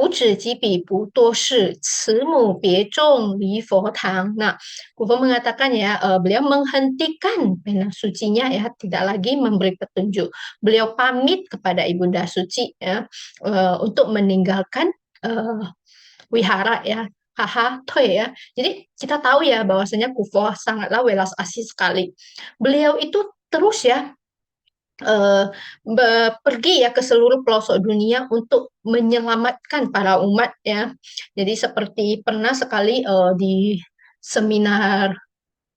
Speaker 1: 止即彼不多事，慈母别种离佛堂. Nah, Guru mengatakan ya, beliau menghentikan pena sucinya ya, tidak lagi memberi petunjuk. Beliau pamit kepada Ibunda Suci ya, untuk meninggalkan wihara ya, haha toy ya. Jadi kita tahu ya bahwasanya Kufo sangatlah welas asih sekali. Beliau itu terus ya pergi ya ke seluruh pelosok dunia untuk menyelamatkan para umat ya. Jadi seperti pernah sekali di seminar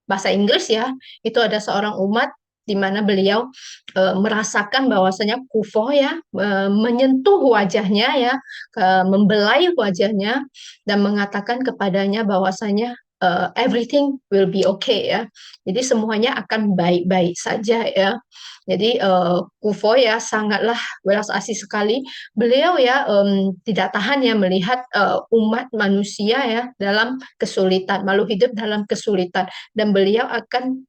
Speaker 1: bahasa Inggris ya, itu ada seorang umat di mana beliau merasakan bahwasanya Kufo ya menyentuh wajahnya ya, membelai wajahnya dan mengatakan kepadanya bahwasanya everything will be okay ya. Jadi semuanya akan baik-baik saja ya. Jadi Kufo ya sangatlah welas asih sekali. Beliau ya tidak tahan ya melihat umat manusia ya dalam kesulitan, makhluk hidup dalam kesulitan, dan beliau akan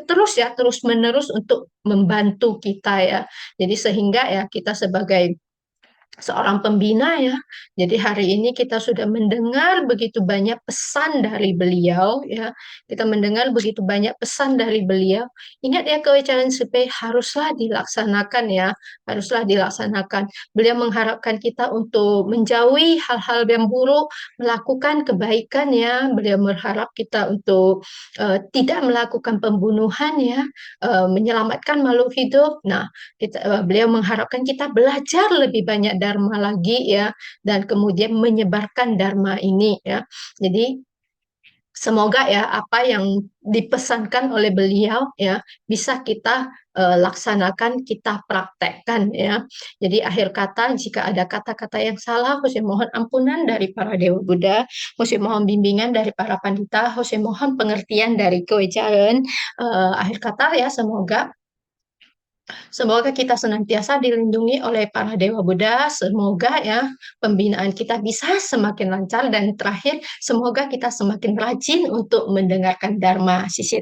Speaker 1: terus ya terus menerus untuk membantu kita ya. Jadi sehingga ya kita sebagai seorang pembina ya. Jadi hari ini kita sudah mendengar begitu banyak pesan dari beliau ya. Kita mendengar begitu banyak pesan dari beliau. Ingat ya kewajaran supaya haruslah dilaksanakan ya, haruslah dilaksanakan. Beliau mengharapkan kita untuk menjauhi hal-hal yang buruk, melakukan kebaikan ya. Beliau berharap kita untuk tidak melakukan pembunuhan ya, menyelamatkan makhluk hidup. Nah, beliau mengharapkan kita belajar lebih banyak Dharma lagi ya, dan kemudian menyebarkan Dharma ini ya. Jadi semoga ya apa yang dipesankan oleh beliau ya bisa kita laksanakan, kita praktekkan ya. Jadi akhir kata, jika ada kata-kata yang salah, Hose mohon ampunan dari para Dewa Buddha, Hose mohon bimbingan dari para pandita, Hose mohon pengertian dari Kewijayan. Akhir kata ya, semoga kita senantiasa dilindungi oleh para Dewa Buddha. Semoga ya pembinaan kita bisa semakin lancar, dan terakhir semoga kita semakin rajin untuk mendengarkan Dharma. Sisi